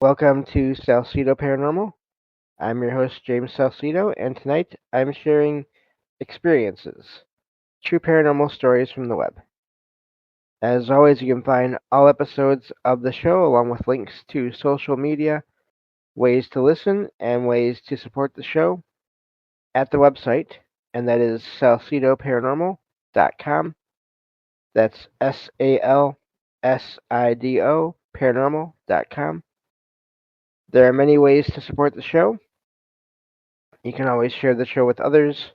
Welcome to Salsido Paranormal. I'm your host, James Salsido, and tonight I'm sharing experiences, true paranormal stories from the web. As always, you can find all episodes of the show along with links to social media, ways to listen, and ways to support the show at the website, and that is salsidoparanormal.com. That's SALSIDO paranormal.com. There are many ways to support the show. You can always share the show with others,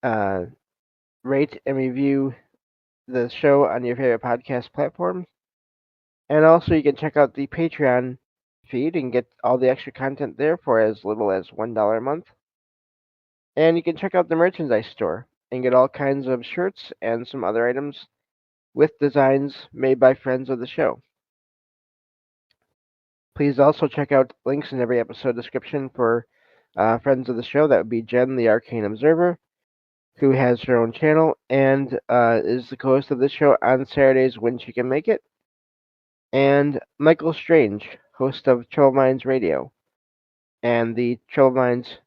uh, rate and review the show on your favorite podcast platform, and also you can check out the Patreon feed and get all the extra content there for as little as $1 a month. And you can check out the merchandise store and get all kinds of shirts and some other items with designs made by friends of the show. Please also check out links in every episode description for friends of the show. That would be Jen, the Arcane Observer, who has her own channel and is the co-host of this show on Saturdays when she can make it, and Michael Strange, host of Troubled Minds Radio and the Troubled Minds,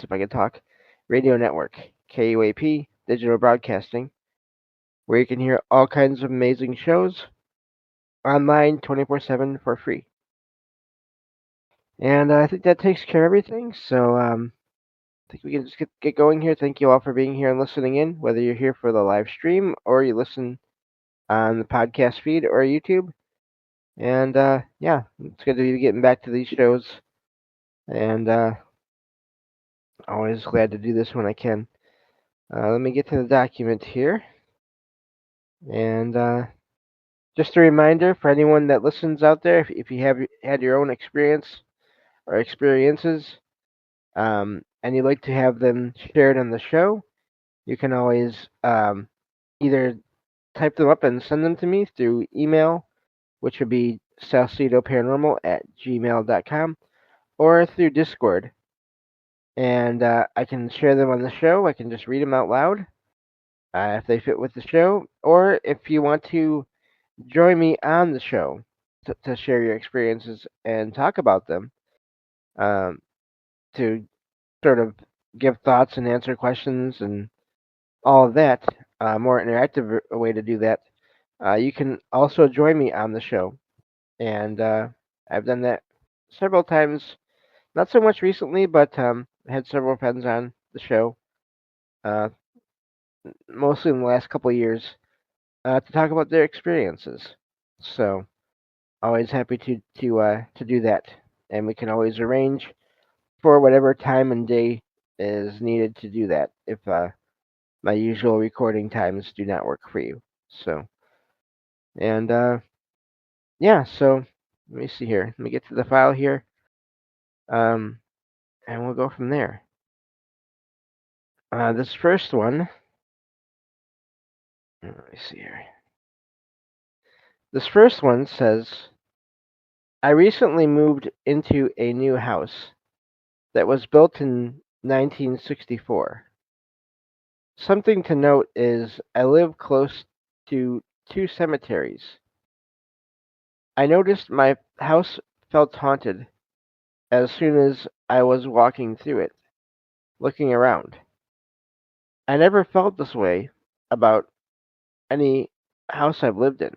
if I could talk, radio network, KUAP Digital Broadcasting, where you can hear all kinds of amazing shows online 24/7 for free. And I think that takes care of everything. So I think we can just get going here. Thank you all for being here and listening in, whether you're here for the live stream or you listen on the podcast feed or YouTube. And yeah, it's good to be getting back to these shows. And always glad to do this when I can. Let me get to the document here. And just a reminder for anyone that listens out there, if you have had your own experience or experiences, and you'd like to have them shared on the show, you can always either type them up and send them to me through email, which would be salsidoparanormal@gmail.com, or through Discord. And I can share them on the show. I can just read them out loud if they fit with the show, or if you want to join me on the show to share your experiences and talk about them, um, to sort of give thoughts and answer questions and all of that, more interactive way to do that. You can also join me on the show, and I've done that several times. Not so much recently, but I had several friends on the show, uh, mostly in the last couple of years, to talk about their experiences. So always happy to do that, and we can always arrange for whatever time and day is needed to do that if my usual recording times do not work for you. So and yeah, so let me see here. Let me get to the file here, um, and we'll go from there. This first one, let me see here. This first one says, I recently moved into a new house that was built in 1964. Something to note is I live close to two cemeteries. I noticed my house felt haunted as soon as I was walking through it, looking around. I never felt this way about any house I've lived in.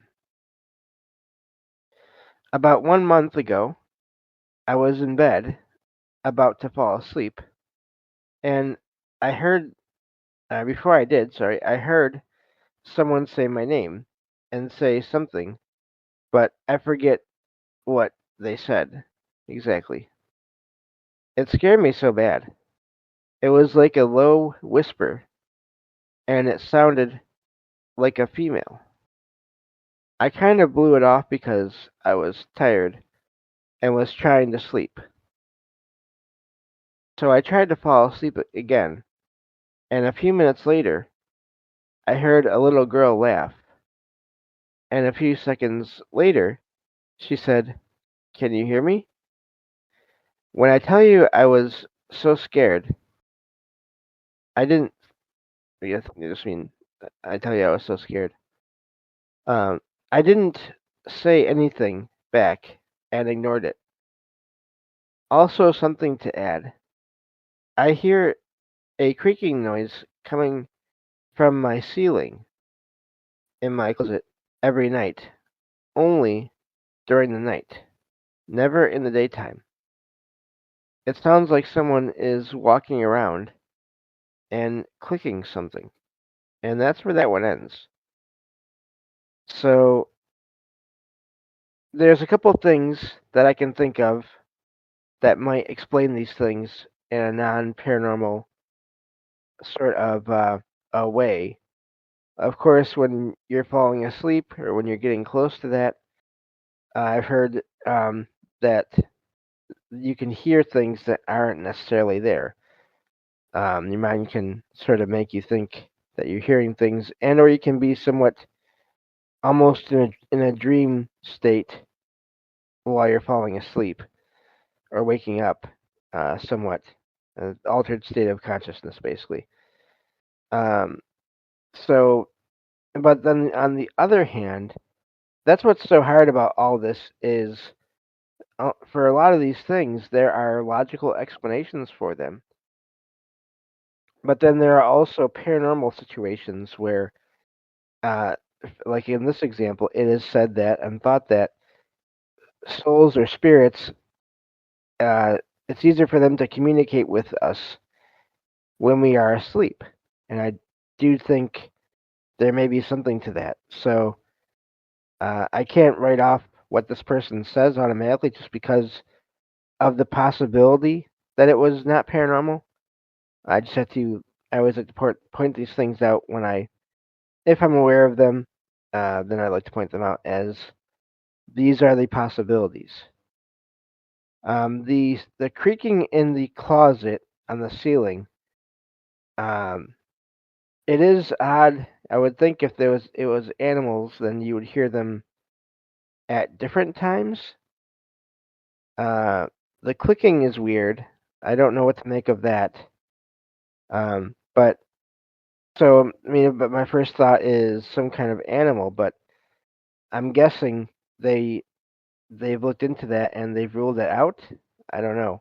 About 1 month ago, I was in bed, about to fall asleep, and I heard, before I did, sorry, I heard someone say my name and say something, but I forget what they said exactly. It scared me so bad. It was like a low whisper, and it sounded like a female. I kind of blew it off because I was tired and was trying to sleep. So I tried to fall asleep again, and a few minutes later, I heard a little girl laugh. And a few seconds later, she said, Can you hear me? When I tell you I was so scared, I didn't. I guess I just mean I tell you I was so scared. Um, I didn't say anything back, and ignored it. Also, something to add, I hear a creaking noise coming from my ceiling in my closet every night, only during the night, never in the daytime. It sounds like someone is walking around and clicking something, and that's where that one ends. So there's a couple things that I can think of that might explain these things in a non-paranormal sort of a way. Of course, when you're falling asleep or when you're getting close to that, I've heard that you can hear things that aren't necessarily there. Your mind can sort of make you think that you're hearing things, and or you can be somewhat almost in a dream state while you're falling asleep or waking up, somewhat an altered state of consciousness, basically. Um, so, but then on the other hand, that's what's so hard about all this is for a lot of these things, there are logical explanations for them. But then there are also paranormal situations where, uh, like in this example, it is said that and thought that souls or spirits, uh, it's easier for them to communicate with us when we are asleep. And I do think there may be something to that. So I can't write off what this person says automatically just because of the possibility that it was not paranormal. I just have to. I always like to point these things out when if I'm aware of them, then I like to point them out as these are the possibilities. The creaking in the closet on the ceiling. Um, it is odd. I would think if it was animals, then you would hear them at different times. Uh, the clicking is weird. I don't know what to make of that. But so I mean, but my first thought is some kind of animal, but I'm guessing they've looked into that and they've ruled it out. I don't know.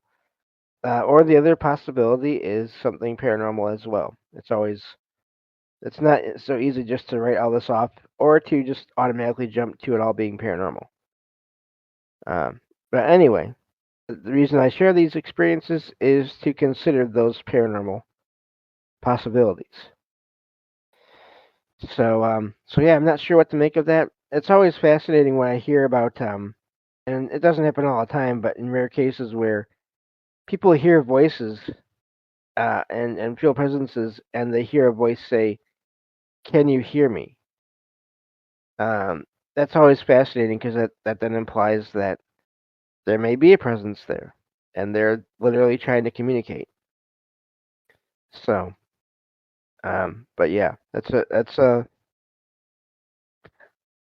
Or the other possibility is something paranormal as well. It's not so easy just to write all this off or to just automatically jump to it all being paranormal. Um, but anyway, the reason I share these experiences is to consider those paranormal possibilities. So yeah, I'm not sure what to make of that. It's always fascinating when I hear about and it doesn't happen all the time, but in rare cases where people hear voices and feel presences, and they hear a voice say, "Can you hear me?" Um, that's always fascinating because that then implies that there may be a presence there, and they're literally trying to communicate. So, but yeah, that's a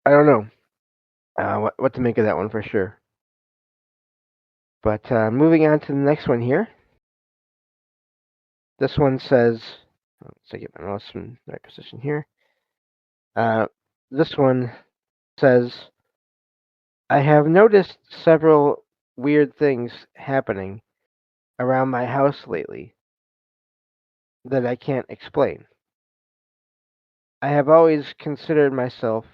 I don't know what to make of that one for sure. But moving on to the next one here. This one says, let's get my mouse in the right position here. Uh, this one says, I have noticed several weird things happening around my house lately that I can't explain. I have always considered myself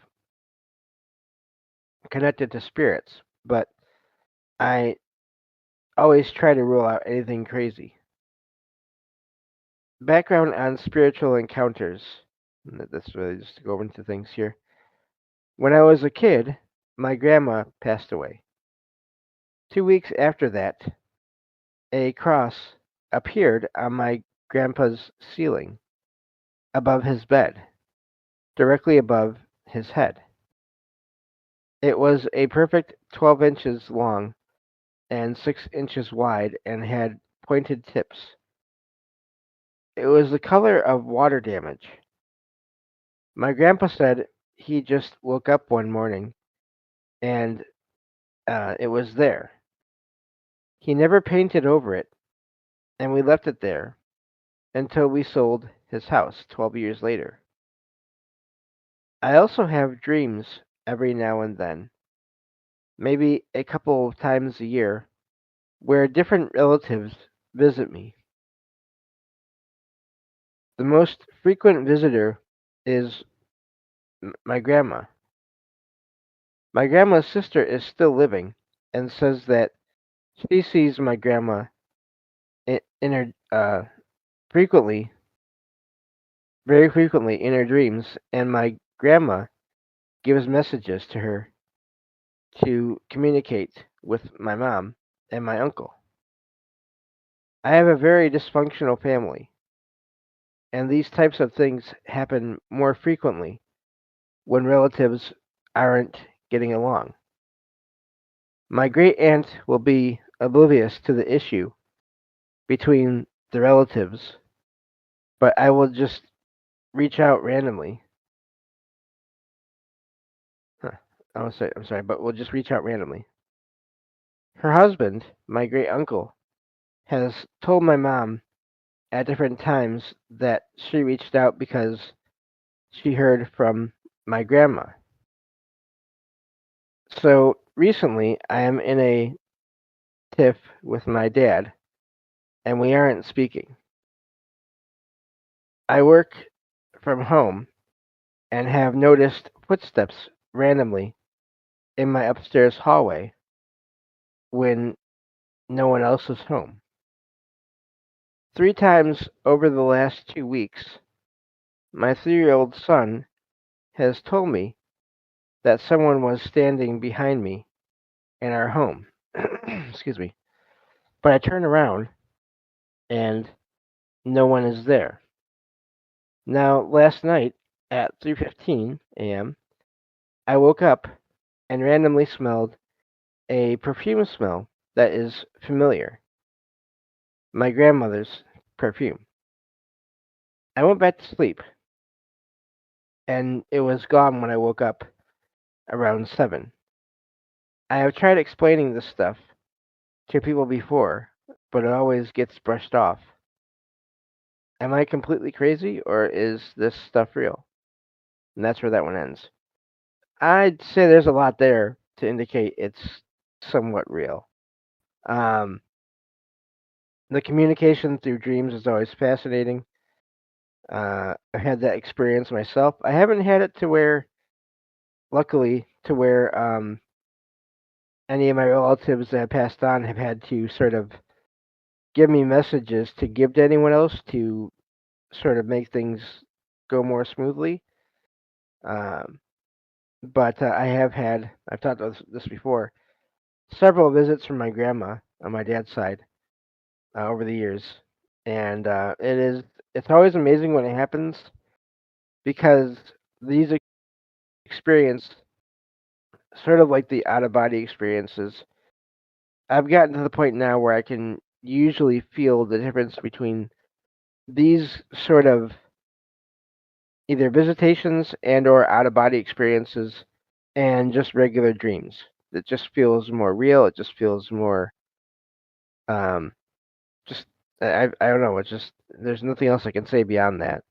connected to spirits, but I always try to rule out anything crazy. Background on spiritual encounters. That's really just to go into things here. When I was a kid, my grandma passed away. 2 weeks after that, a cross appeared on my grandpa's ceiling above his bed, directly above his head. It was a perfect 12 inches long and 6 inches wide and had pointed tips. It was the color of water damage. My grandpa said he just woke up one morning and it was there. He never painted over it, and we left it there until we sold his house 12 years later. I also have dreams every now and then maybe a couple of times a year, where different relatives visit me. The most frequent visitor is my grandma. My grandma's sister is still living and says that she sees my grandma in her frequently, very frequently in her dreams, and my grandma gives messages to her to communicate with my mom and my uncle. I have a very dysfunctional family, and these types of things happen more frequently when relatives aren't getting along. My great aunt will be oblivious to the issue between the relatives, but I will just reach out randomly. Huh. I'm sorry, but we'll just reach out randomly. Her husband, my great uncle, has told my mom at different times that she reached out because she heard from my grandma. So recently, I am in a tiff with my dad, and we aren't speaking. I work from home and have noticed footsteps randomly in my upstairs hallway when no one else is home. 3 times over the last 2 weeks, my 3-year-old son has told me that someone was standing behind me in our home. Excuse me. But I turn around and no one is there. Now, last night at 3:15 a.m., I woke up and randomly smelled a perfume smell that is familiar, my grandmother's perfume. I went back to sleep and it was gone when I woke up around 7. I have tried explaining this stuff to people before, but it always gets brushed off. Am I completely crazy or is this stuff real? And that's where that one ends. I'd say there's a lot there to indicate it's somewhat real. Um, the communication through dreams is always fascinating. I had that experience myself. I haven't had it to where, luckily, to where any of my relatives that have passed on have had to sort of give me messages to give to anyone else to sort of make things go more smoothly. Um, but I have had, I've talked about this before, several visits from my grandma on my dad's side over the years, and it's always amazing when it happens because these experience sort of like the out of body experiences. I've gotten to the point now where I can usually feel the difference between these sort of either visitations and or out of body experiences and just regular dreams. It just feels more real. It just feels more um just I don't know. It's just there's nothing else I can say beyond that.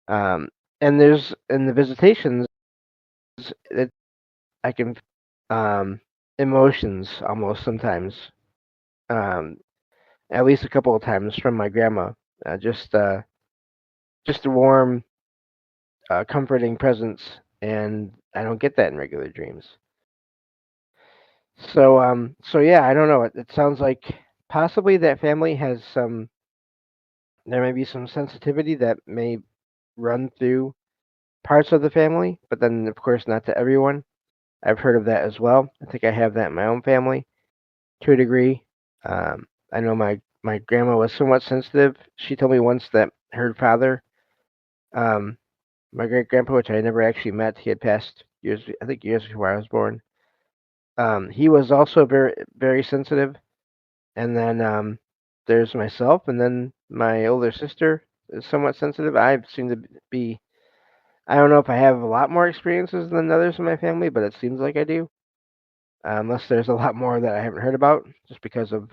Um, and there's in the visitations that I can emotions almost sometimes. Um, at least a couple of times from my grandma. Just a warm, comforting presence, and I don't get that in regular dreams. So yeah, I don't know. It sounds like possibly that family has some. There may be some sensitivity that may run through parts of the family, but then of course not to everyone. I've heard of that as well. I think I have that in my own family to a degree. I know my grandma was somewhat sensitive. She told me once that her father, um, my great grandpa, which I never actually met, he had passed years, I think years before I was born. He was also very sensitive. And then there's myself, and then my older sister is somewhat sensitive. I seem to be. I don't know if I have a lot more experiences than others in my family, but it seems like I do. Unless there's a lot more that I haven't heard about, just because of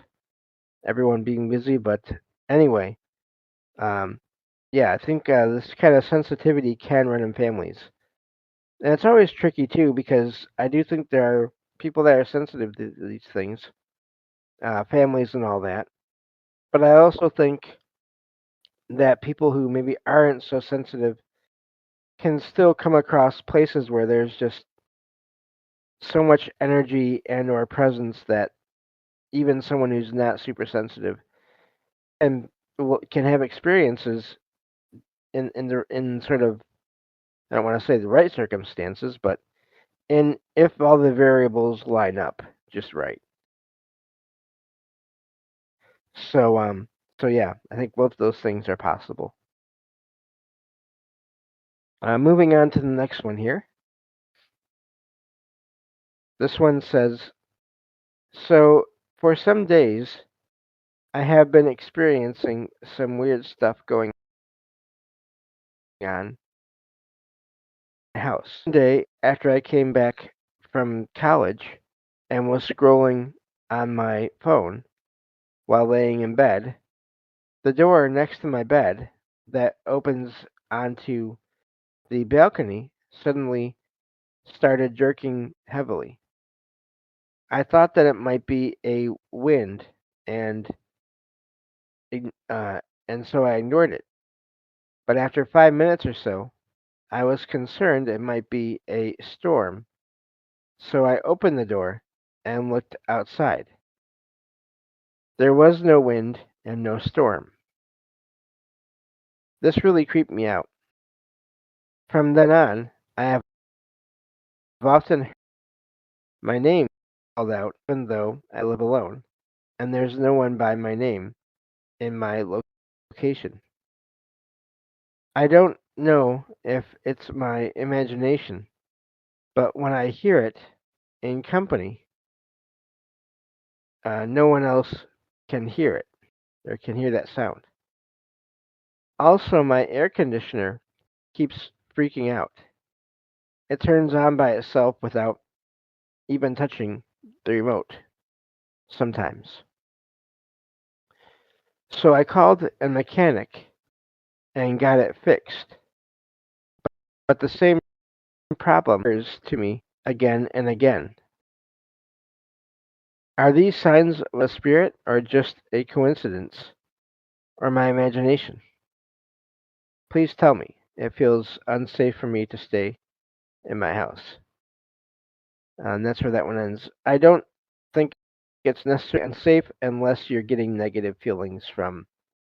everyone being busy. But anyway, um, yeah, I think this kind of sensitivity can run in families, and it's always tricky too because I do think there are people that are sensitive to these things, families and all that. But I also think that people who maybe aren't so sensitive can still come across places where there's just so much energy and or presence that even someone who's not super sensitive and can have experiences in sort of, I don't want to say the right circumstances, but in if all the variables line up just right. So so yeah, I think both those things are possible. Moving on to the next one here. This one says, so for some days I have been experiencing some weird stuff going on in my house. One day after I came back from college and was scrolling on my phone while laying in bed, the door next to my bed that opens onto the balcony suddenly started jerking heavily. I thought that it might be a wind, and uh, and so I ignored it. But after 5 minutes or so, I was concerned it might be a storm, so I opened the door and looked outside. There was no wind and no storm. This really creeped me out. From then on, I have often heard my name called out, even though I live alone, and there's no one by my name in my location. I don't know if it's my imagination, but when I hear it in company, no one else can hear it or can hear that sound. Also, my air conditioner keeps freaking out. It turns on by itself without even touching the remote sometimes. So I called a mechanic and got it fixed, but the same problem occurs to me again and again. Are these signs of a spirit or just a coincidence or my imagination? Please tell me. It feels unsafe for me to stay in my house. And that's where that one ends. I don't think it's necessarily unsafe unless you're getting negative feelings from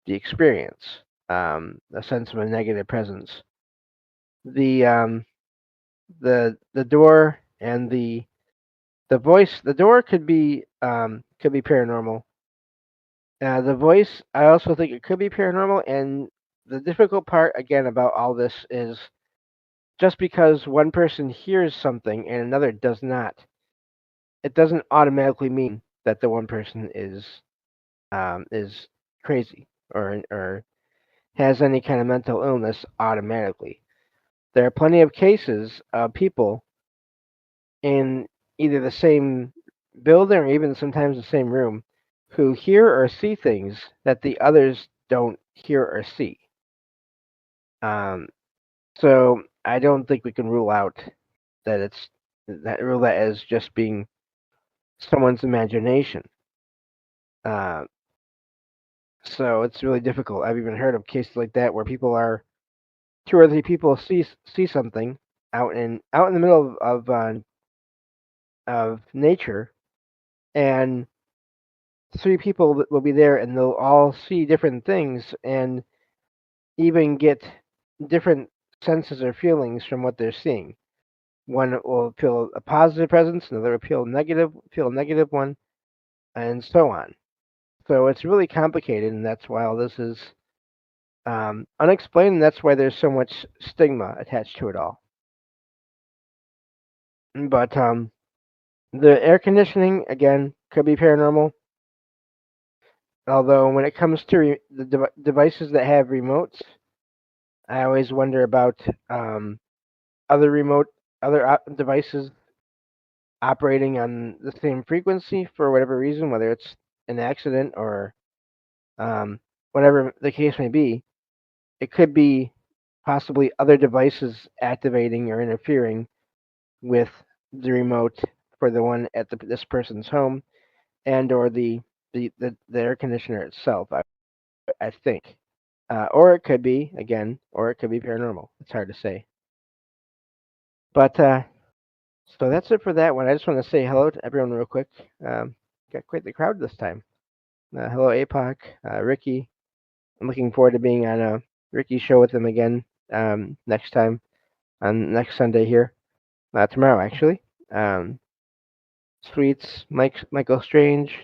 the experience, a sense of a negative presence. The the door and the voice. The door could be paranormal. The voice, I also think it could be paranormal. And the difficult part again about all this is just because one person hears something and another does not, it doesn't automatically mean that the one person is crazy or has any kind of mental illness automatically. There are plenty of cases of people in either the same building or even sometimes the same room who hear or see things that the others don't hear or see. Um, so I don't think we can rule out that it's that rule that as just being someone's imagination. Uh, so it's really difficult. I've even heard of cases like that where people are two or three people see something out in the middle of nature, and three people will be there, and they'll all see different things and even get different senses or feelings from what they're seeing. One will feel a positive presence, another will feel a negative one, and so on. So it's really complicated, and that's why all this is unexplained, and that's why there's so much stigma attached to it all. But the air conditioning, again, could be paranormal. Although when it comes to the devices that have remotes, I always wonder about other remote, other devices operating on the same frequency for whatever reason, whether it's an accident or um, whatever the case may be. It could be possibly other devices activating or interfering with the remote for the one at this person's home and or the air conditioner itself. I think, or it could be again, or it could be paranormal. It's hard to say. But so that's it for that one. I just want to say hello to everyone real quick. Got quite the crowd this time. Hello, APOC, Ricky. I'm looking forward to being on Ricky's show with him again next time on next Sunday here. Tomorrow, actually. Um, Sweets, Michael Strange,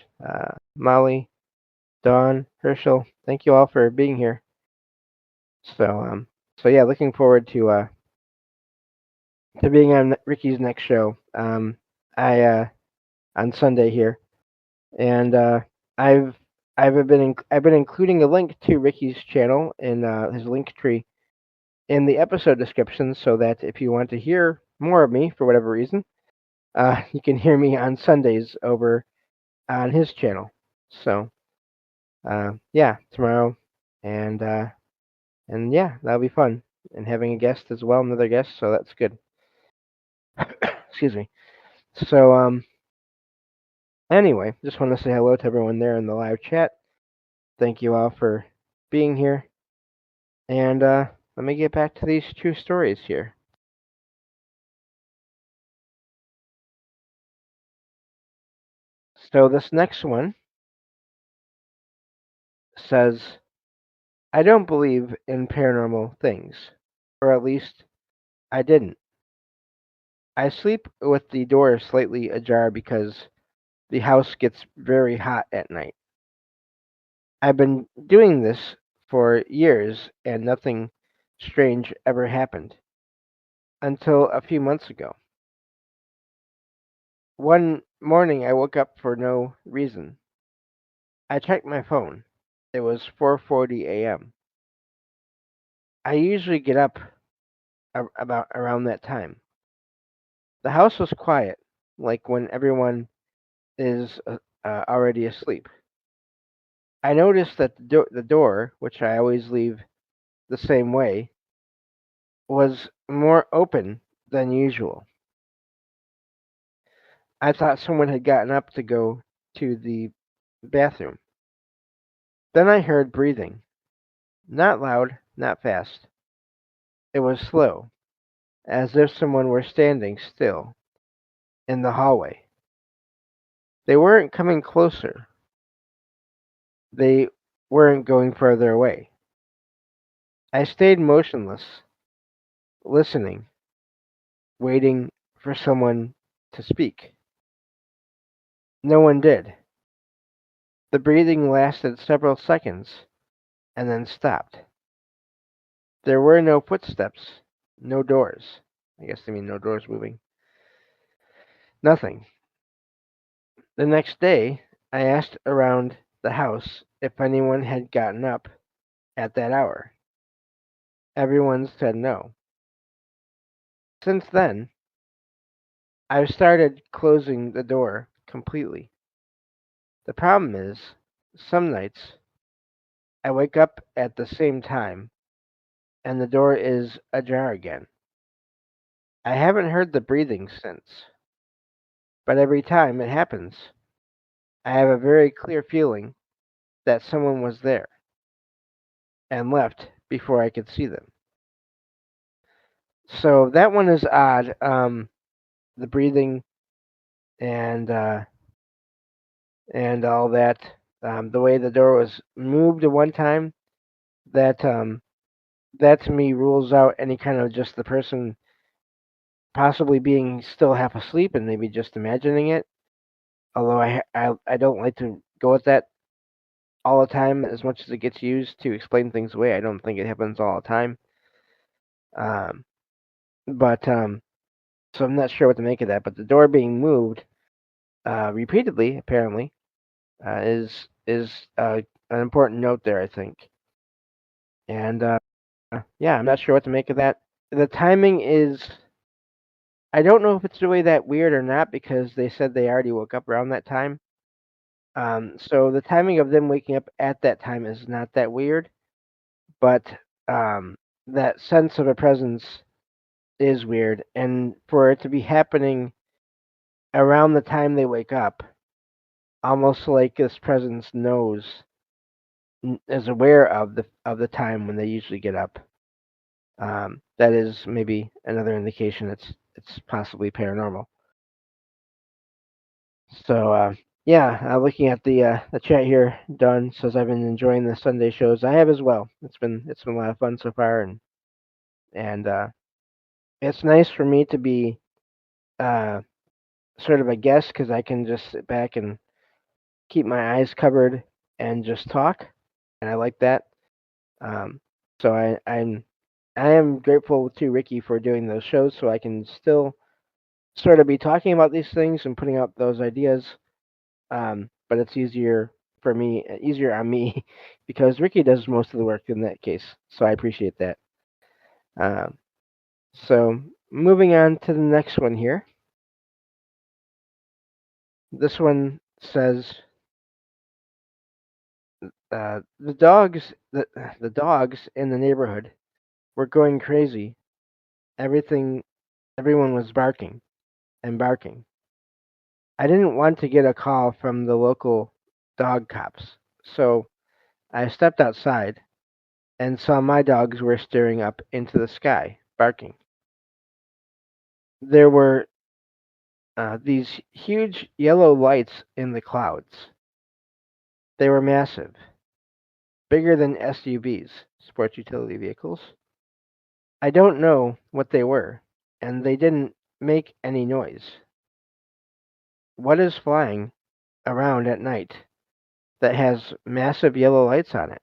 Molly, Dawn, Herschel. Thank you all for being here. So, yeah, looking forward to being on Ricky's next show. I on Sunday here, and I've I've been including a link to Ricky's channel in his link tree in the episode description, so that if you want to hear more of me for whatever reason, you can hear me on Sundays over on his channel. So yeah, tomorrow, and yeah, that'll be fun, and having a guest as well, another guest, so that's good. Excuse me. So anyway, just want to say hello to everyone there in the live chat. Thank you all for being here, and let me get back to these true stories here. So this next one says, I don't believe in paranormal things, or at least I didn't. I sleep with the door slightly ajar because the house gets very hot at night. I've been doing this for years and nothing strange ever happened until a few months ago. One morning I woke up for no reason. I checked my phone. It was 4:40 a.m. I usually get up about around that time. The house was quiet, like when everyone is already asleep. I noticed that the door, which I always leave the same way, was more open than usual. I thought someone had gotten up to go to the bathroom. Then I heard breathing. Not loud, not fast. It was slow, as if someone were standing still in the hallway. They weren't coming closer. They weren't going further away. I stayed motionless, listening, waiting for someone to speak. No one did. The breathing lasted several seconds and then stopped. There were no footsteps, no doors. I guess they mean no doors moving. Nothing. The next day, I asked around the house if anyone had gotten up at that hour. Everyone said no. Since then, I've started closing the door completely. The problem is, some nights I wake up at the same time and the door is ajar again. I haven't heard the breathing since, but every time it happens, I have a very clear feeling that someone was there and left before I could see them. So that one is odd. The breathing and all that. The way the door was moved at one time, that that to me rules out any kind of just the person possibly being still half asleep and maybe just imagining it. Although I don't like to go with that all the time as much as it gets used to explain things away. I don't think it happens all the time. Um, but so I'm not sure what to make of that. But the door being moved repeatedly, apparently, is an important note there, I think. And yeah, I'm not sure what to make of that. The timing is, I don't know if it's really that weird or not because they said they already woke up around that time. So the timing of them waking up at that time is not that weird, but um, that sense of a presence is weird, and for it to be happening around the time they wake up, almost like this presence knows, is aware of the time when they usually get up. That is maybe another indication it's possibly paranormal. So yeah, looking at the chat here, Dawn says I've been enjoying the Sunday shows. I have as well. It's been a lot of fun so far, and it's nice for me to be uh, sort of a guest because I can just sit back and keep my eyes covered and just talk, and I like that. Um, so I am grateful to Ricky for doing those shows, so I can still sort of be talking about these things and putting out those ideas. But it's easier on me, because Ricky does most of the work in that case. So I appreciate that. Um, so moving on to the next one here. This one says the dogs in the neighborhood were going crazy. Everything Everyone was barking and barking. I didn't want to get a call from the local dog cops, so I stepped outside and saw my dogs were staring up into the sky, barking. There were these huge yellow lights in the clouds. They were massive, bigger than SUVs, sports utility vehicles. I don't know what they were, and they didn't make any noise. What is flying around at night that has massive yellow lights on it?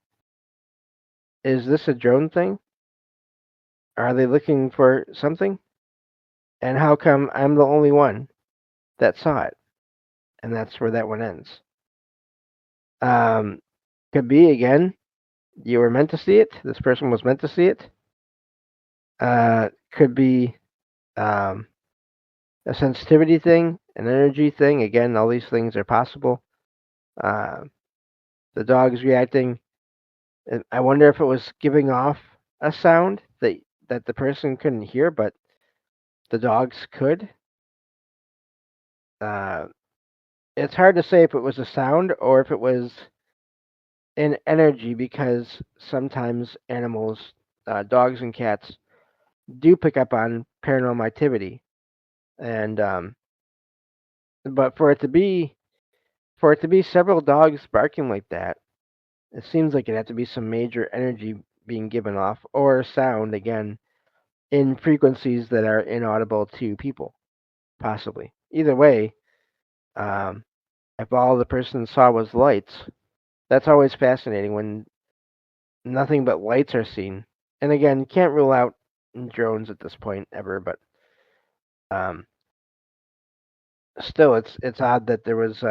Is this a drone thing? Are they looking for something? And how come I'm the only one that saw it? And that's where that one ends. Um, could be again, you were meant to see it. This person was meant to see it. Could be um, a sensitivity thing, an energy thing. Again, all these things are possible. Uh, the dog's reacting. I wonder if it was giving off a sound that the person couldn't hear, but the dogs could. Uh, it's hard to say if it was a sound or if it was an energy, because sometimes animals, dogs and cats, do pick up on paranormal activity, and but for it to be several dogs barking like that, it seems like it had to be some major energy being given off, or sound again in frequencies that are inaudible to people, possibly. Either way, um, if all the person saw was lights, that's always fascinating when nothing but lights are seen. And again, you can't rule out drones at this point ever, but um, still, it's odd that there was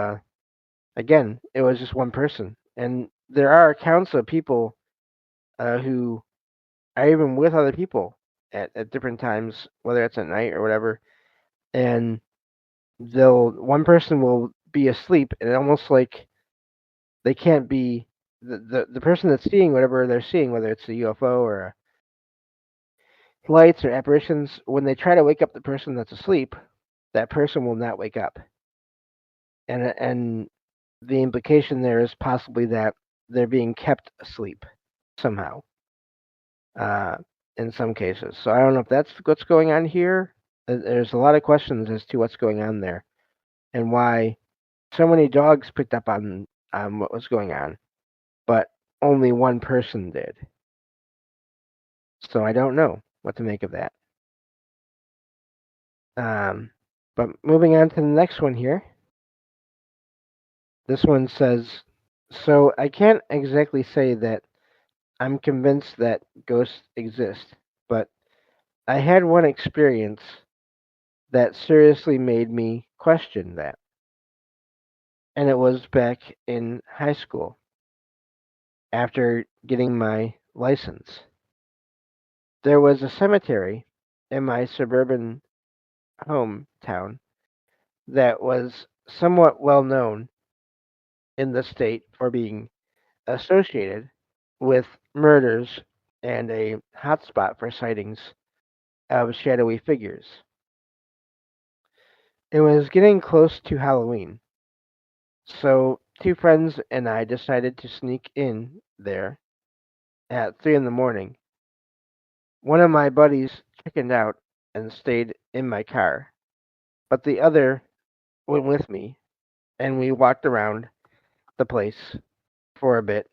again, it was just one person, and there are accounts of people who are even with other people at different times, whether it's at night or whatever, and they'll one person will be asleep, and almost like they can't be the person that's seeing whatever they're seeing, whether it's a UFO or lights or apparitions. When they try to wake up the person that's asleep, that person will not wake up, and the implication there is possibly that they're being kept asleep somehow, uh, in some cases. So I don't know if that's what's going on here. There's a lot of questions as to what's going on there and why so many dogs picked up on what was going on, but only one person did. So I don't know what to make of that. Um, but moving on to the next one here. This one says, so I can't exactly say that I'm convinced that ghosts exist, but I had one experience that seriously made me question that. And it was back in high school after getting my license. There was a cemetery in my suburban hometown that was somewhat well known in the state for being associated with murders and a hotspot for sightings of shadowy figures. It was getting close to Halloween, so two friends and I decided to sneak in there at 3 in the morning. One of my buddies chickened out and stayed in my car, but the other went with me, and we walked around the place for a bit,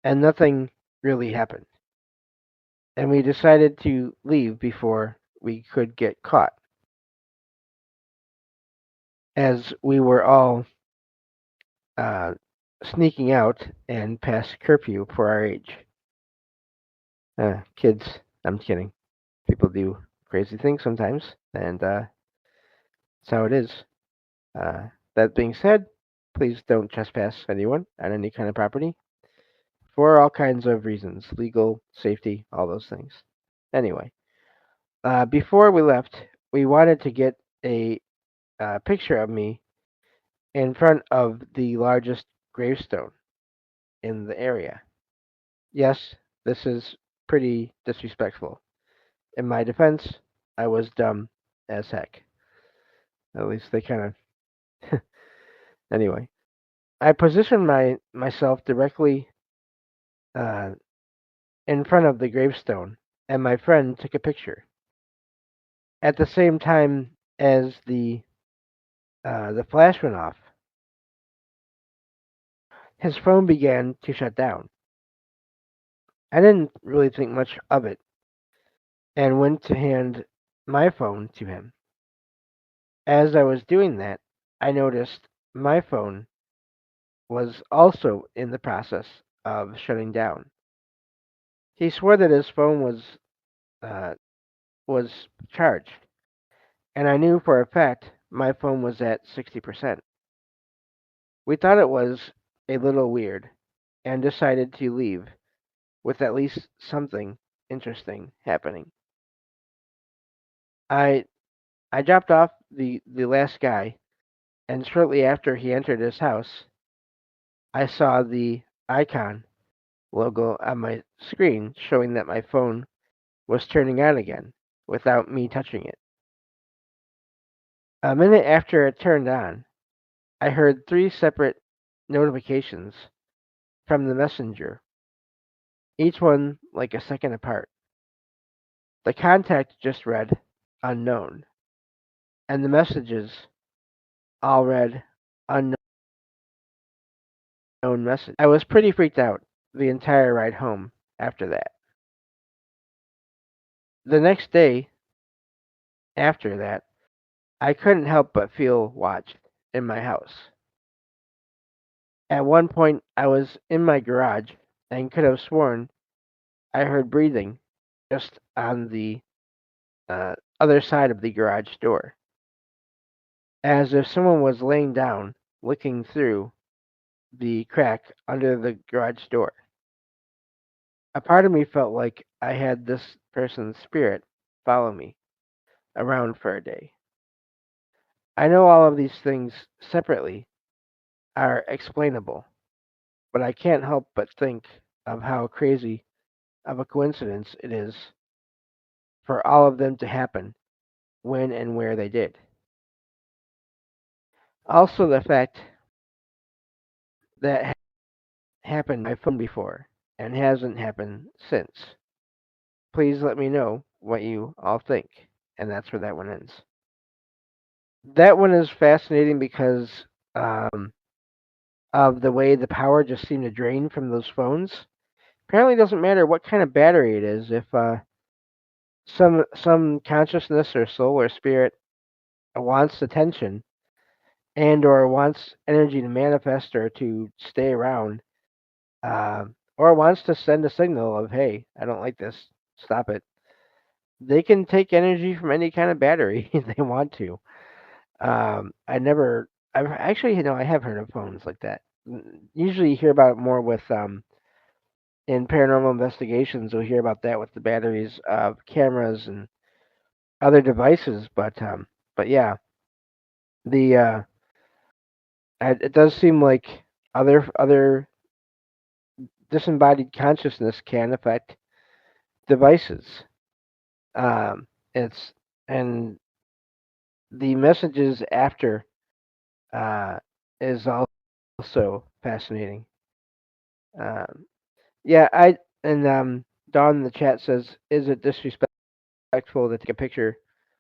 and nothing really happened. And we decided to leave before we could get caught, as we were all uh, sneaking out and past curfew for our age. Kids, I'm kidding. People do crazy things sometimes, and that's how it is. Uh, that being said, please don't trespass anyone on any kind of property for all kinds of reasons, legal, safety, all those things. Anyway, before we left, we wanted to get a picture of me in front of the largest gravestone in the area. Yes, this is pretty disrespectful. In my defense, I was dumb as heck. At least they kind of. Anyway, I positioned myself directly uh, in front of the gravestone, and my friend took a picture. At the same time as the flash went off, his phone began to shut down. I didn't really think much of it and went to hand my phone to him. As I was doing that, I noticed my phone was also in the process of shutting down. He swore that his phone uh, was charged, and I knew for a fact my phone was at 60%. We thought it was a little weird and decided to leave with at least something interesting happening. I I dropped off the last guy, and shortly after he entered his house, I saw the icon logo on my screen showing that my phone was turning on again without me touching it. A minute after it turned on, I heard three separate notifications from the messenger, each one like a second apart. The contact just read unknown, and the messages all read unknown message. I was pretty freaked out the entire ride home after that. The next day after that, I couldn't help but feel watched in my house. At one point, I was in my garage and could have sworn I heard breathing just on the other side of the garage door, as if someone was laying down, looking through the crack under the garage door. A part of me felt like I had this person's spirit follow me around for a day. I know all of these things separately are explainable, but I can't help but think of how crazy of a coincidence it is for all of them to happen when and where they did. Also, the fact that happened on my phone before and hasn't happened since. Please let me know what you all think. And that's where that one ends. That one is fascinating because of the way the power just seemed to drain from those phones. Apparently, it doesn't matter what kind of battery it is. If some consciousness or soul or spirit wants attention and or wants energy to manifest or to stay around, or wants to send a signal of, hey, I don't like this, stop it. They can take energy from any kind of battery if they want to. I've actually, I have heard of phones like that. Usually you hear about it more with, in paranormal investigations, you'll hear about that with the batteries of cameras and other devices. But yeah, the, it does seem like other disembodied consciousness can affect devices. It's and the messages after is also fascinating. Um, yeah, I and Dawn in the chat says, "Is it disrespectful to take a picture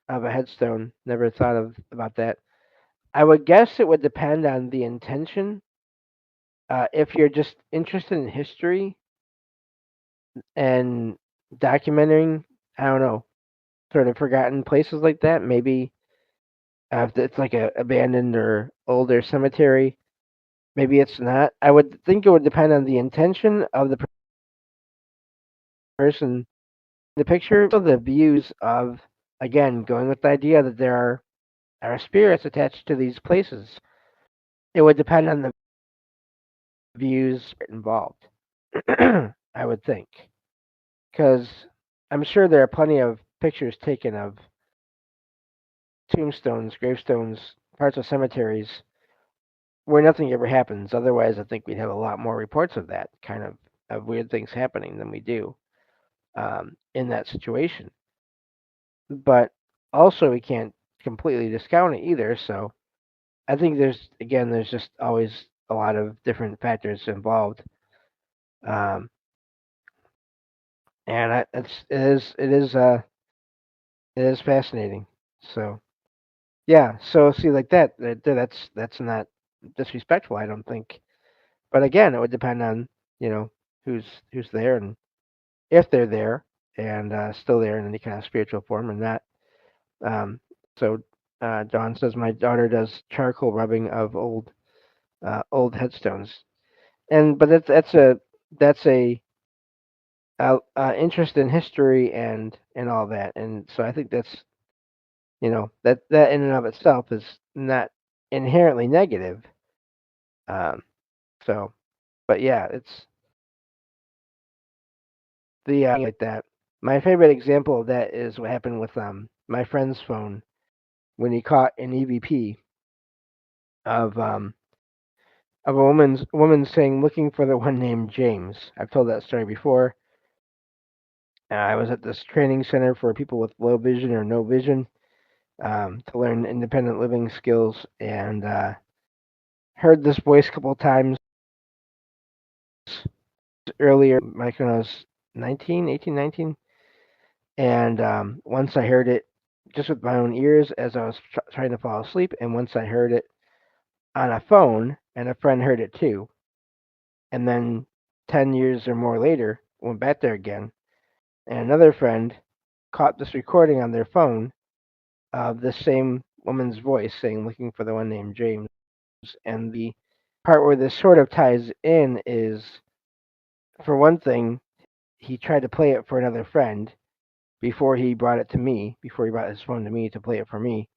of a headstone?" Never thought of about that. I would guess it would depend on the intention. If you're just interested in history and documenting, I don't know, sort of forgotten places like that, maybe if it's like a abandoned or older cemetery, maybe it's not. I would think it would depend on the intention of the person in the picture, also the views of, again, going with the idea that there are spirits attached to these places. It would depend on the views involved. I would think, because I'm sure there are plenty of pictures taken of tombstones, gravestones, parts of cemeteries where nothing ever happens. Otherwise, I think we'd have a lot more reports of that kind of weird things happening than we do in that situation. But also, we can't completely discount it either. So I think there's just always a lot of different factors involved, um, and it is fascinating. So yeah, so see like that's not disrespectful, I don't think. But again, it would depend on you know who's who's there and if they're there and still there in any kind of spiritual form or not. Um, so Dawn says my daughter does charcoal rubbing of old headstones, and but that's a interest in history and all that, and so I think that's that in and of itself is not inherently negative. Um, so, but yeah, it's the like that. My favorite example of that is what happened with my friend's phone when he caught an EVP of a woman saying looking for the one named James. I've told that story before. I was at this training center for people with low vision or no vision to learn independent living skills, and heard this voice a couple of times earlier, like when I was 19, 18, 19. And once I heard it just with my own ears as I was trying to fall asleep, and once I heard it on a phone, and a friend heard it too. And then 10 years or more later, went back there again, and another friend caught this recording on their phone of the same woman's voice saying, looking for the one named James. And the part where this sort of ties in is, for one thing, he tried to play it for another friend before he brought it to me, before he brought his phone to me to play it for me,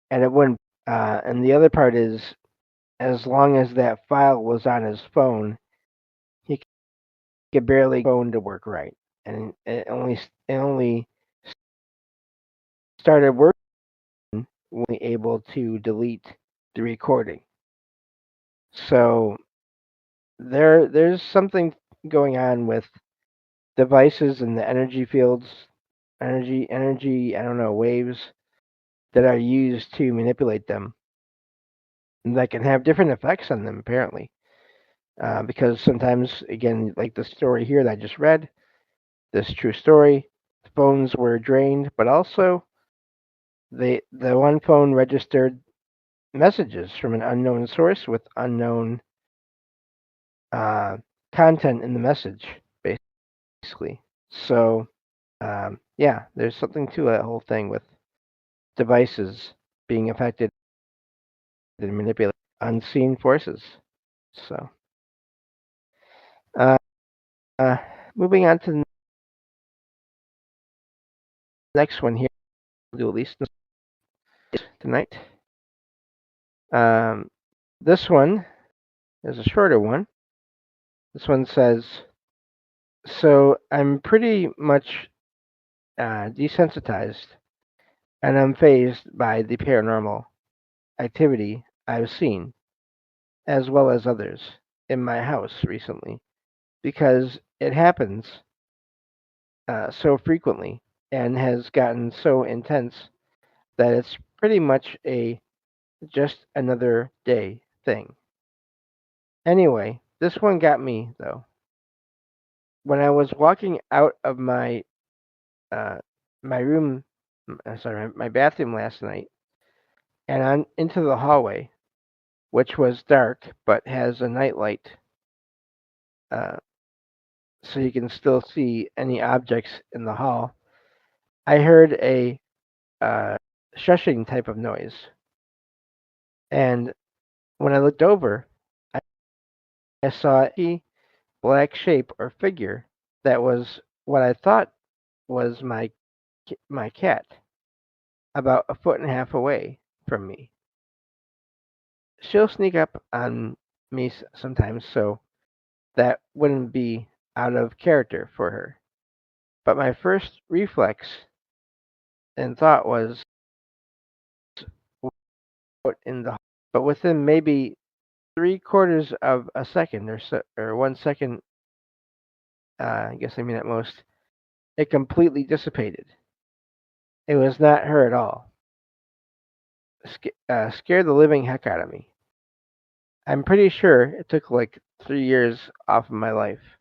and it wouldn't. And the other part is, as long as that file was on his phone, he could barely get his phone to work right, and it only started working when he was able to delete the recording. So there's something going on with devices and the energy fields, energy I don't know waves that are used to manipulate them that can have different effects on them apparently. Because sometimes, again, like the story here that I just read, this true story, phones were drained, but also the one phone registered messages from an unknown source with unknown uh, content in the message, basically. So yeah, there's something to that whole thing with devices being affected and manipulated unseen forces. So uh, uh, moving on to the next one here, we'll do at least tonight. Um, this one is a shorter one. This one says, so I'm pretty much desensitized and unfazed by the paranormal activity I've seen, as well as others, in my house recently, because it happens so frequently and has gotten so intense that it's pretty much a just another day thing. Anyway, this one got me though. When I was walking out of uh, my room, sorry, my bathroom last night, and on into the hallway, which was dark but has a nightlight, uh, so you can still see any objects in the hall. I heard a uh, shushing type of noise, and when I looked over, I saw a black shape or figure that was what I thought was my cat, about a foot and a half away from me. She'll sneak up on me sometimes, so that wouldn't be out of character for her. But my first reflex and thought was out in the, but within maybe 3/4 of a second or 1 second, I guess I mean at most, it completely dissipated. It was not her at all. Scared the living heck out of me. I'm pretty sure it took like 3 years off of my life.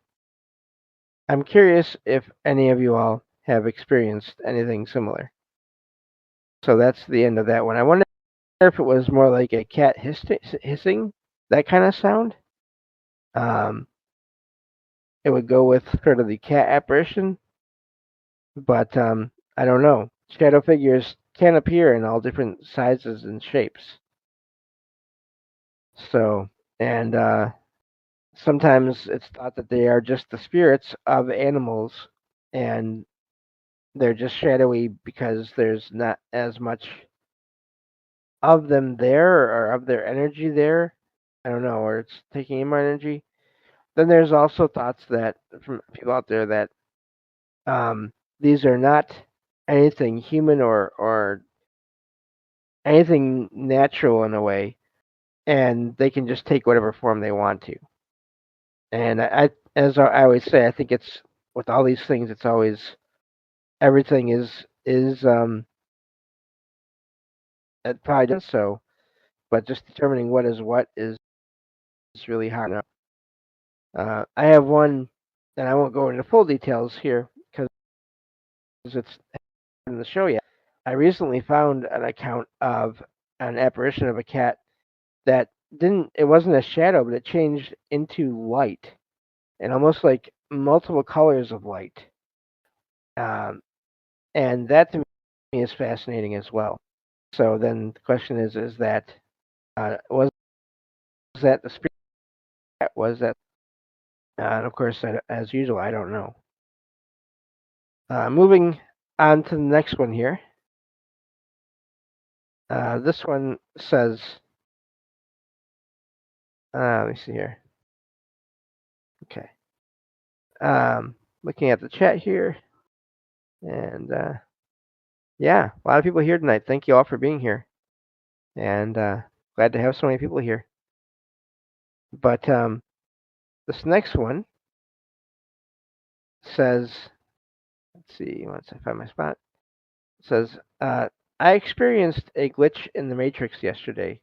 I'm curious if any of you all have experienced anything similar. So that's the end of that one. I wonder if it was more like a cat hissing, that kind of sound. Um, it would go with sort of the cat apparition, but I don't know. Shadow figures can appear in all different sizes and shapes. So, and sometimes it's thought that they are just the spirits of animals, and they're just shadowy because there's not as much of them there or of their energy there. I don't know, or it's taking in more energy. Then there's also thoughts that from people out there that these are not anything human or anything natural in a way, and they can just take whatever form they want to. And as I always say, I think it's with all these things, it's always everything is it probably does so, but just determining what is really hard enough. I have one, and I won't go into full details here because it's in the show yet. I recently found an account of an apparition of a cat that didn't. It wasn't a shadow, but it changed into light, and almost like multiple colors of light. Um, and that to me is fascinating as well. So then the question is that was that the spirit? Was that? And of course, as usual, I don't know. Moving on to the next one here. This one says, let me see here. Okay. Looking at the chat here, and yeah, a lot of people here tonight. Thank you all for being here, and glad to have so many people here. But this next one says, let's see, once I find my spot, it says, I experienced a glitch in the Matrix yesterday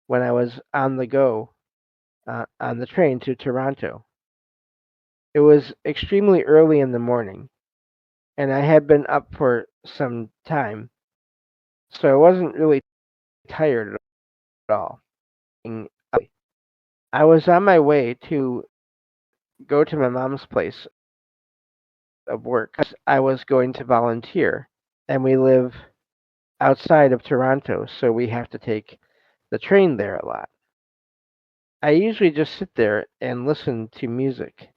when I was on the go on the train to Toronto. It was extremely early in the morning, and I had been up for some time, so I wasn't really tired at all. I was on my way to go to my mom's place of work. I was going to volunteer, and we live outside of Toronto, so we have to take the train there a lot. I usually just sit there and listen to music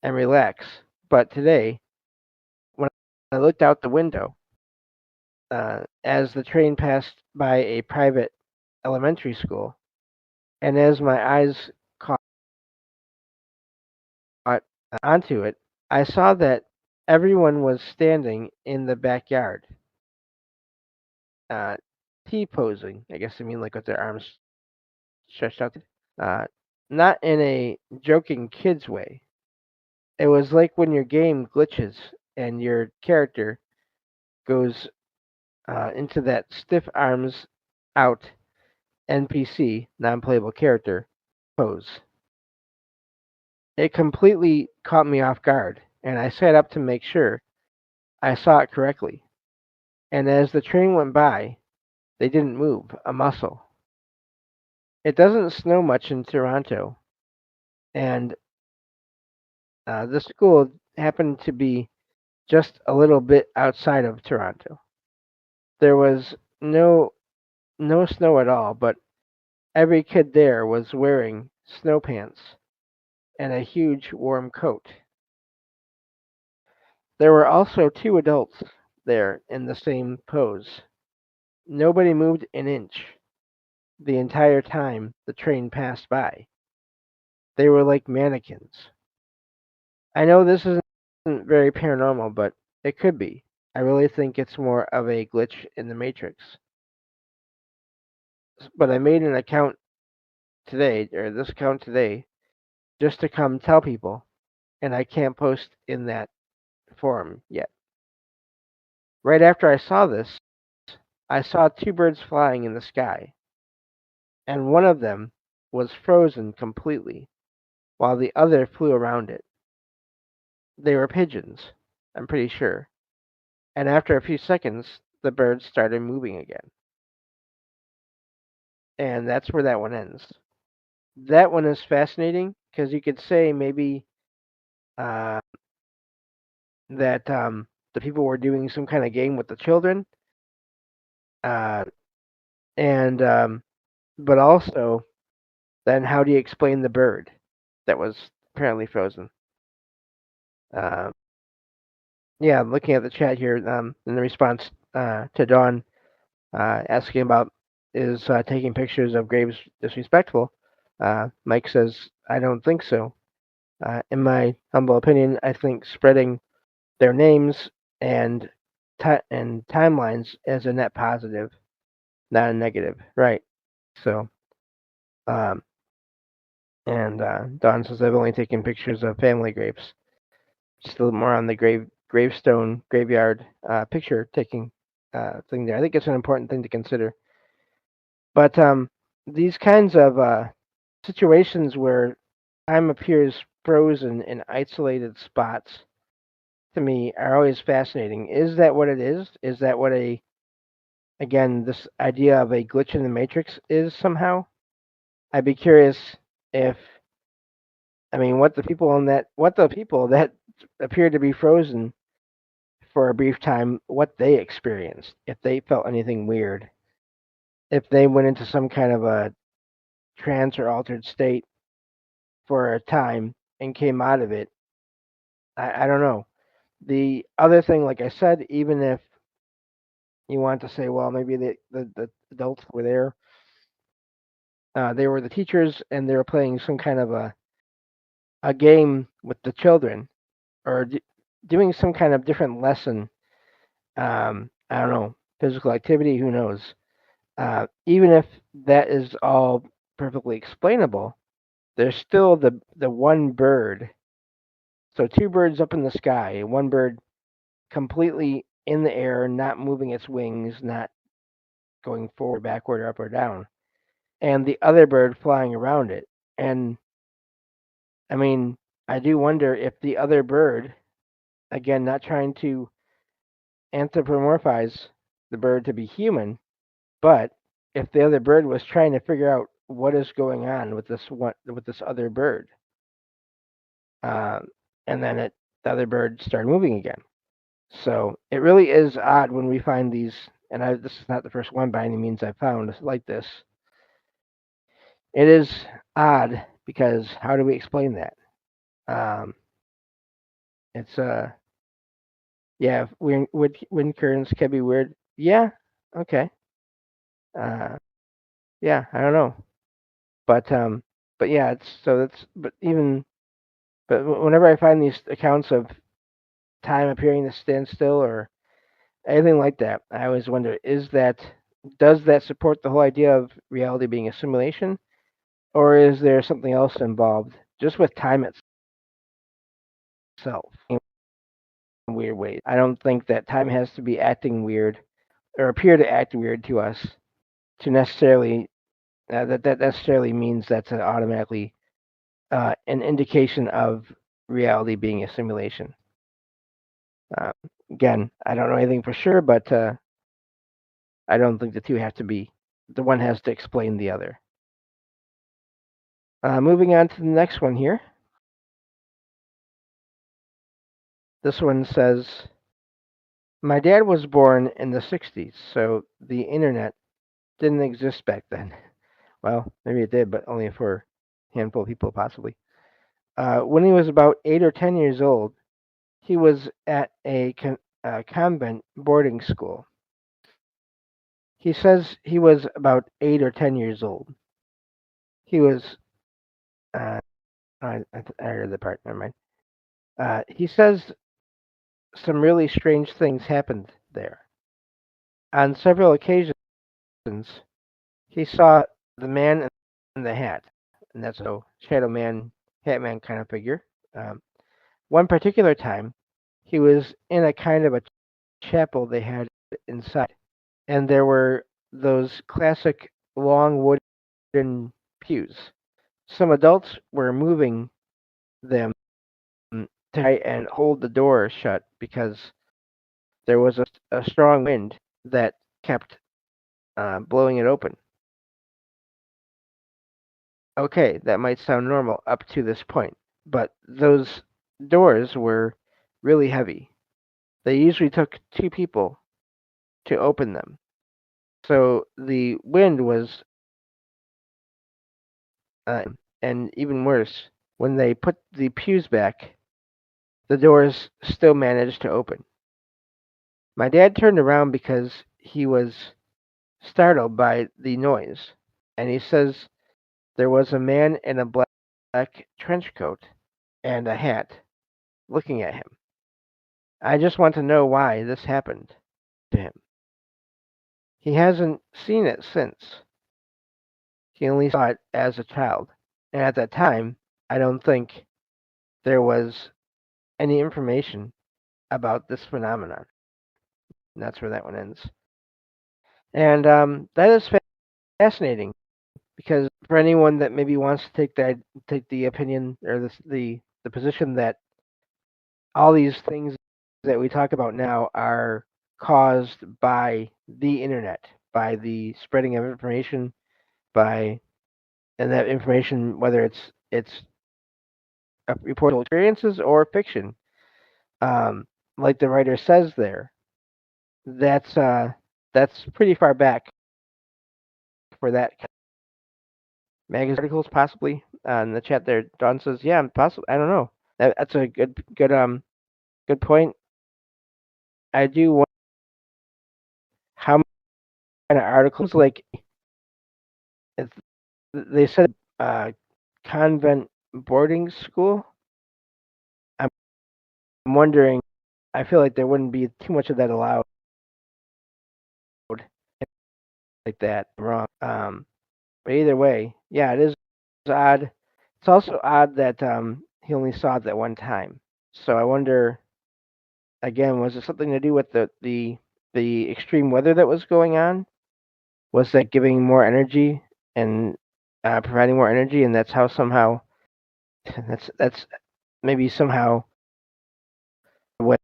and relax, but today, when I looked out the window, as the train passed by a private elementary school, and as my eyes caught onto it, I saw that everyone was standing in the backyard, uh, T posing. I guess I mean like with their arms stretched out. Uh, Not in a joking kids way. It was like when your game glitches and your character goes into that stiff arms out NPC, non-playable character, pose. It completely caught me off guard, and I sat up to make sure I saw it correctly. And as the train went by, they didn't move a muscle. It doesn't snow much in Toronto, and the school happened to be just a little bit outside of Toronto. There was no snow at all, but every kid there was wearing snow pants and a huge warm coat. There were also two adults there in the same pose. Nobody moved an inch the entire time the train passed by. They were like mannequins. I know this isn't very paranormal, but it could be. I really think it's more of a glitch in the Matrix. But I made an account today, or this account today, just to come tell people, and I can't post in that forum yet. Right after I saw this, I saw two birds flying in the sky, and one of them was frozen completely, while the other flew around it. They were pigeons, I'm pretty sure. And after a few seconds, the birds started moving again. And that's where that one ends. That one is fascinating because you could say maybe uh, that the people were doing some kind of game with the children, uh, and but also then how do you explain the bird that was apparently frozen? Uh, yeah, looking at the chat here, in the response to Dawn asking about is taking pictures of graves disrespectful? Mike says, I don't think so. In my humble opinion, I think spreading their names and and timelines as a net positive, not a negative, right? So, um, and Don says I've only taken pictures of family graves. Just a little more on the gravestone graveyard picture taking thing there. I think it's an important thing to consider. But these kinds of situations where time appears frozen in isolated spots to me are always fascinating. Is that what it is? Is that what again, this idea of a glitch in the matrix is somehow? I'd be curious if, I mean, what the people that appeared to be frozen for a brief time, what they experienced, if they felt anything weird, if they went into some kind of a trance or altered state for a time and came out of it. I don't know. The other thing, like I said, even if you want to say, well, maybe the adults were there, they were the teachers and they were playing some kind of a game with the children or doing some kind of different lesson. I don't know, physical activity, who knows? Even if that is all perfectly explainable, there's still the one bird. So two birds up in the sky, one bird completely in the air, not moving its wings, not going forward, backward, or up or down, and the other bird flying around it. And I mean, I do wonder if the other bird, again, not trying to anthropomorphize the bird to be human, but if the other bird was trying to figure out what is going on with this other bird, um, and then the other bird started moving again. So it really is odd when we find these, and this is not the first one by any means I've found like this. It is odd because how do we explain that? Um, it's yeah, wind currents can be weird. Yeah, okay. Uh, yeah, I don't know, but yeah, it's so that's but even but whenever I find these accounts of time appearing to stand still or anything like that, I always wonder: does that support the whole idea of reality being a simulation, or is there something else involved just with time itself in weird ways? I don't think that time has to be acting weird or appear to act weird to us to necessarily that necessarily means that's automatically an indication of reality being a simulation. Uh, Again, I don't know anything for sure, but I don't think the two have to be. The one has to explain the other. Moving on to the next one here. This one says, my dad was born in the 60s, so the internet didn't exist back then. Well, maybe it did, but only for a handful of people, possibly. When he was about 8 or 10 years old, he was at a convent boarding school. He says he was about 8 or 10 years old. He was, I heard the part, never mind. He says some really strange things happened there. On several occasions, he saw the man in the hat, and that's a shadow man, hat man kind of figure. Um, One particular time, he was in a kind of a chapel they had inside, and there were those classic long wooden pews. Some adults were moving them to try and hold the door shut because there was a strong wind that kept blowing it open. Okay, that might sound normal up to this point, but those doors were really heavy. They usually took two people to open them. So the wind was, and even worse, when they put the pews back, the doors still managed to open. My dad turned around because he was startled by the noise, and he says there was a man in a black trench coat and a hat looking at him. I just want to know why this happened to him. He hasn't seen it since. He only saw it as a child. And at that time, I don't think there was any information about this phenomenon. And that's where that one ends. And that is fascinating because for anyone that maybe wants to take the opinion or the position that all these things that we talk about now are caused by the internet, by the spreading of information, by and that information, whether it's reportable experiences or fiction, um, like the writer says there, that's uh, that's pretty far back for that magazine articles, possibly. In the chat there, Don says, "Yeah, possibly. I don't know. That's a good point. I do wonder how many kind of articles like they said convent boarding school. I'm wondering. I feel like there wouldn't be too much of that allowed like that. I'm wrong. But either way, yeah, it is odd. It's also odd that he only saw it that one time. So I wonder again, was it something to do with the extreme weather that was going on? Was that giving more energy and providing more energy, and that's how somehow that's maybe somehow what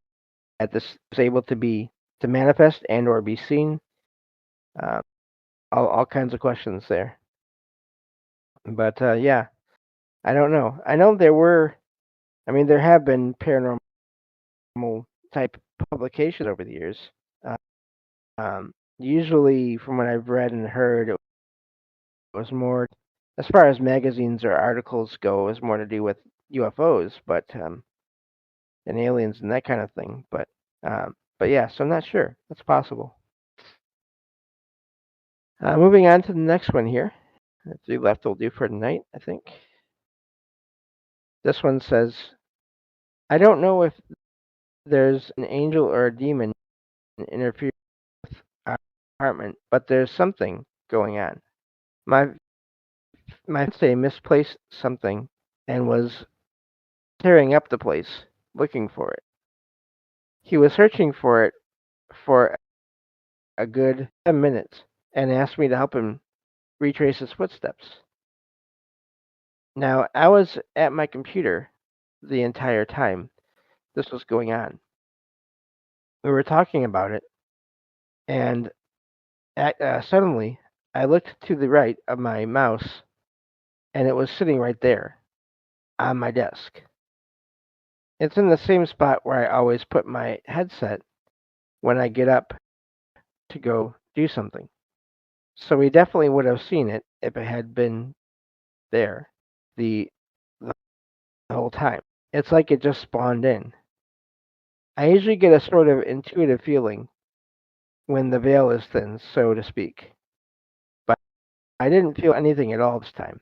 that this was able to be to manifest and or be seen. Uh, all kinds of questions there. But yeah, I don't know. I know there were. I mean, there have been paranormal type publications over the years. Uh, Usually, from what I've read and heard, it was more, as far as magazines or articles go, it was more to do with UFOs, but and aliens and that kind of thing. But yeah, so I'm not sure. That's possible. Moving on to the next one here. The three left will do for tonight, I think. This one says, I don't know if there's an angel or a demon interfering with our apartment, but there's something going on. My fiance misplaced something and was tearing up the place looking for it. He was searching for it for a good 10 minutes and asked me to help him retrace his footsteps. Now, I was at my computer the entire time this was going on. We were talking about it, and suddenly I looked to the right of my mouse, and it was sitting right there on my desk. It's in the same spot where I always put my headset when I get up to go do something. So we definitely would have seen it if it had been there the, the whole time. It's like it just spawned in. I usually get a sort of intuitive feeling when the veil is thin, so to speak, but I didn't feel anything at all this time.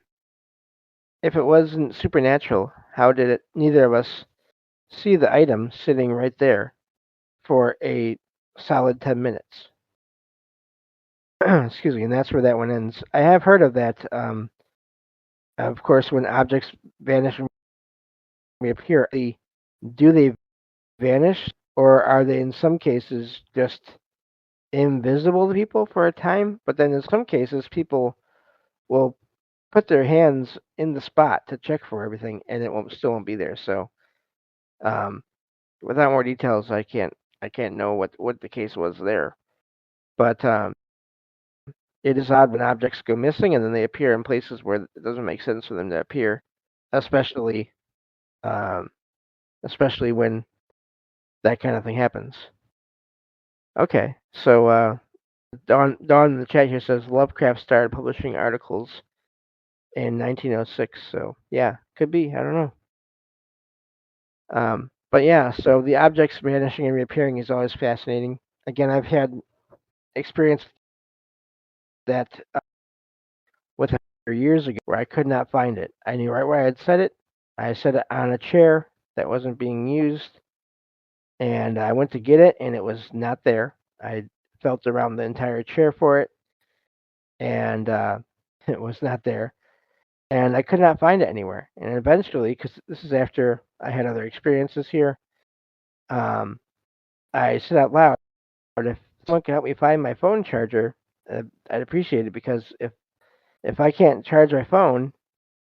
If it wasn't supernatural, how did it neither of us see the item sitting right there for a solid 10 minutes? Excuse me, and that's where that one ends. I have heard of that. Of course, when objects vanish and reappear, do they vanish, or are they in some cases just invisible to people for a time? But then in some cases, people will put their hands in the spot to check for everything, and it still won't be there. So, um, without more details, I can't know what the case was there. But it is odd when objects go missing and then they appear in places where it doesn't make sense for them to appear, especially um, especially when that kind of thing happens. Okay, so Dawn in the chat here says Lovecraft started publishing articles in 1906. So yeah, could be. I don't know. But yeah, so the objects vanishing and reappearing is always fascinating. Again, I've had experience that with it years ago where I could not find it. I knew right where I had set it. I set it on a chair that wasn't being used, and I went to get it, and it was not there. I felt around the entire chair for it, and it was not there. And I could not find it anywhere. And eventually, because this is after I had other experiences here, um, I said out loud, if someone could help me find my phone charger, I'd appreciate it because if I can't charge my phone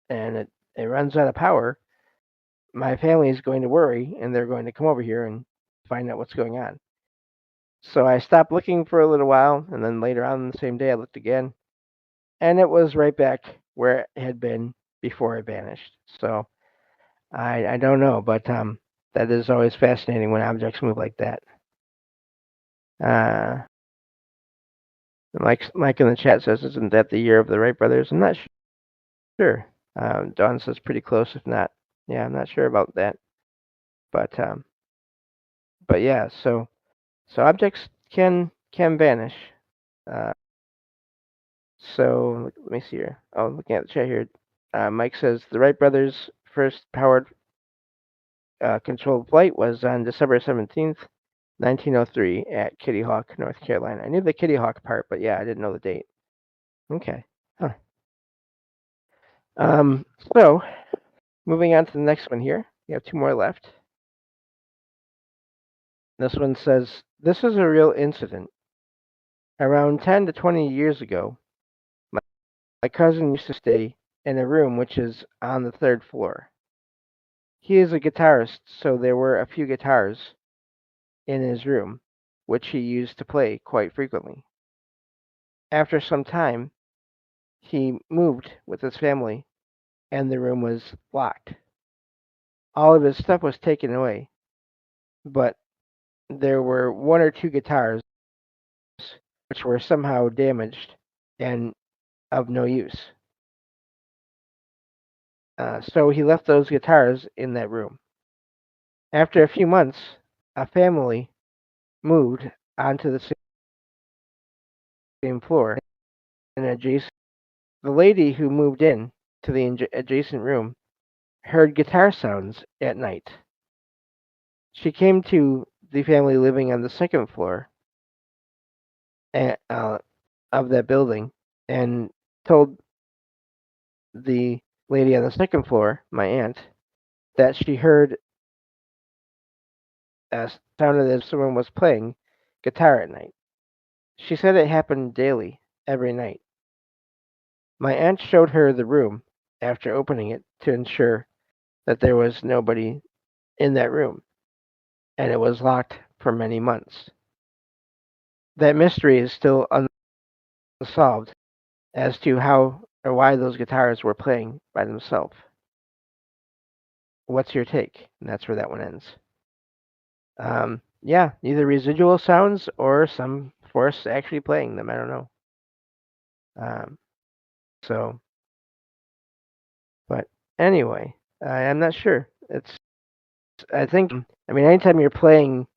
and it runs out of power, my family is going to worry and they're going to come over here and find out what's going on. So I stopped looking for a little while, and then later on the same day I looked again, and it was right back where it had been before it vanished. So I don't know, but that is always fascinating when objects move like that. Mike in the chat says, "Isn't that the year of the Wright brothers?" I'm not sure. Dawn says pretty close, if not. Yeah, I'm not sure about that, but yeah. So objects can vanish. Uh, so let me see here. Oh, looking at the chat here, Mike says the Wright brothers' first powered controlled flight was on December 17th, 1903 at Kitty Hawk, North Carolina. I knew the Kitty Hawk part, but yeah, I didn't know the date. Okay. Huh. So moving on to the next one here. We have two more left. This one says, this is a real incident. Around 10 to 20 years ago, my cousin used to stay in a room which is on the third floor. He is a guitarist, so there were a few guitars in his room, which he used to play quite frequently. After some time, he moved with his family, and the room was locked. All of his stuff was taken away, but there were one or two guitars which were somehow damaged and of no use. So he left those guitars in that room. After a few months, a family moved onto the same floor and adjacent. The lady who moved in to the adjacent room heard guitar sounds at night. She came to the family living on the second floor of that building and told the lady on the second floor, my aunt, that she heard a sounded as if someone was playing guitar at night. She said it happened daily, every night. My aunt showed her the room after opening it to ensure that there was nobody in that room, and it was locked for many months. That mystery is still unsolved as to how or why those guitars were playing by themselves. What's your take? And that's where that one ends. Yeah, either residual sounds or some force actually playing them. I don't know. Um, so, but anyway, I'm not sure. I think, I mean, anytime you're playing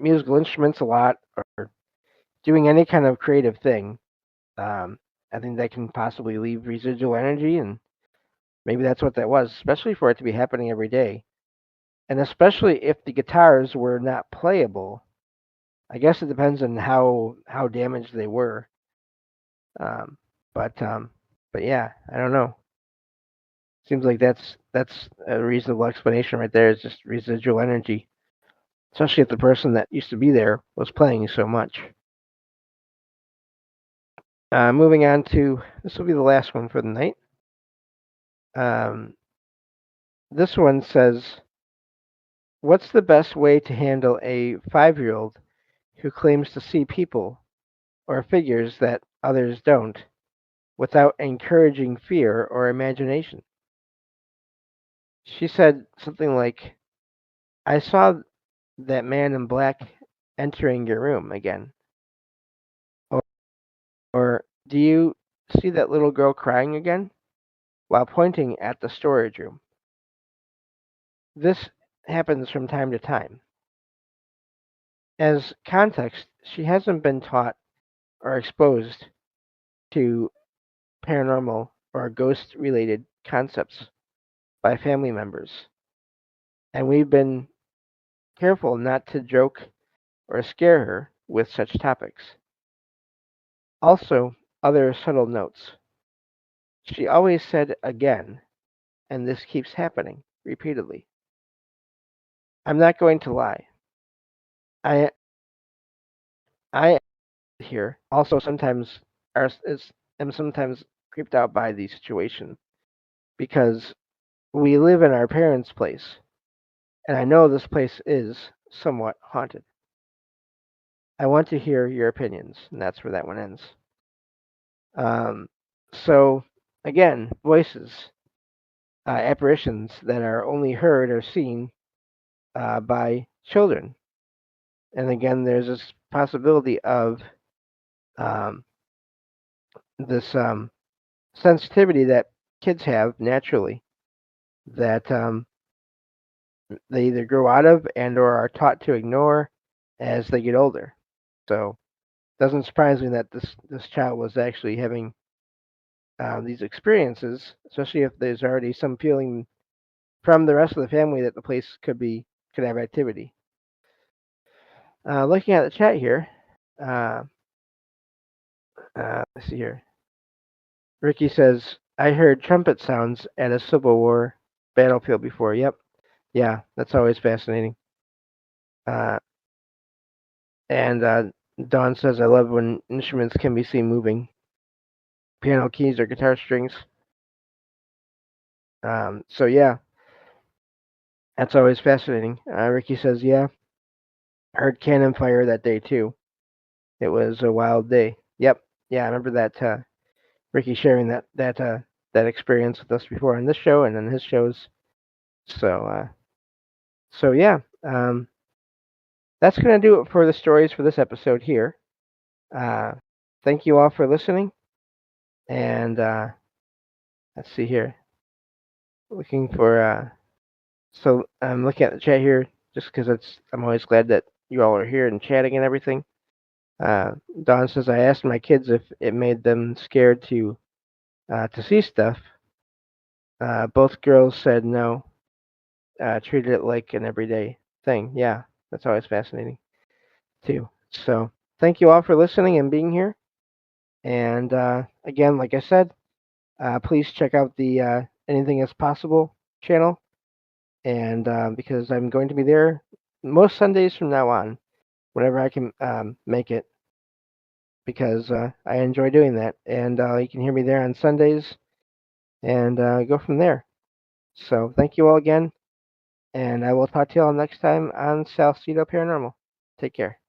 musical instruments a lot or doing any kind of creative thing, um, I think that can possibly leave residual energy, and maybe that's what that was, especially for it to be happening every day. And especially if the guitars were not playable, I guess it depends on how damaged they were. Um, but um, but yeah, I don't know. Seems like that's a reasonable explanation right there. Is just residual energy, especially if the person that used to be there was playing so much. Moving on to this will be the last one for the night. Um, this one says, "What's the best way to handle a 5-year-old who claims to see people or figures that others don't, without encouraging fear or imagination?" She said something like, "I saw that man in black entering your room again," or, or "Do you see that little girl crying again?" while pointing at the storage room. This happens from time to time. As context, she hasn't been taught or exposed to paranormal or ghost related concepts by family members, and we've been careful not to joke or scare her with such topics. Also, other subtle notes. She always said again, and this keeps happening repeatedly. I'm not going to lie. I I here also sometimes am sometimes creeped out by the situation because we live in our parents' place, and I know this place is somewhat haunted. I want to hear your opinions, and that's where that one ends. Um, so again, voices, apparitions that are only heard or seen by children, and again, there's this possibility of um, this sensitivity that kids have naturally that they either grow out of and or are taught to ignore as they get older. So it doesn't surprise me that this child was actually having these experiences, especially if there's already some feeling from the rest of the family that the place could have activity. Looking at the chat here, uh, let's see here. Ricky says, "I heard trumpet sounds at a Civil War battlefield before." Yep, yeah, that's always fascinating. Uh, and Dawn says, "I love when instruments can be seen moving, piano keys or guitar strings." So yeah, that's always fascinating. Ricky says, "Yeah, heard cannon fire that day too. It was a wild day." Yep, yeah, I remember that. Ricky sharing that experience with us before on this show and on his shows. So so yeah, that's gonna do it for the stories for this episode here. Uh, Thank you all for listening, and let's see here. Looking for so I'm looking at the chat here just because I'm always glad that you all are here and chatting and everything. Uh, Don says I asked my kids if it made them scared to see stuff. Both girls said no. Treated it like an everyday thing. Yeah, that's always fascinating too. So thank you all for listening and being here. And again, like I said, please check out the Anything is Possible channel, and because I'm going to be there most Sundays from now on, whenever I can make it. because I enjoy doing that. And you can hear me there on Sundays and go from there. So thank you all again, and I will talk to you all next time on Salsido Paranormal. Take care.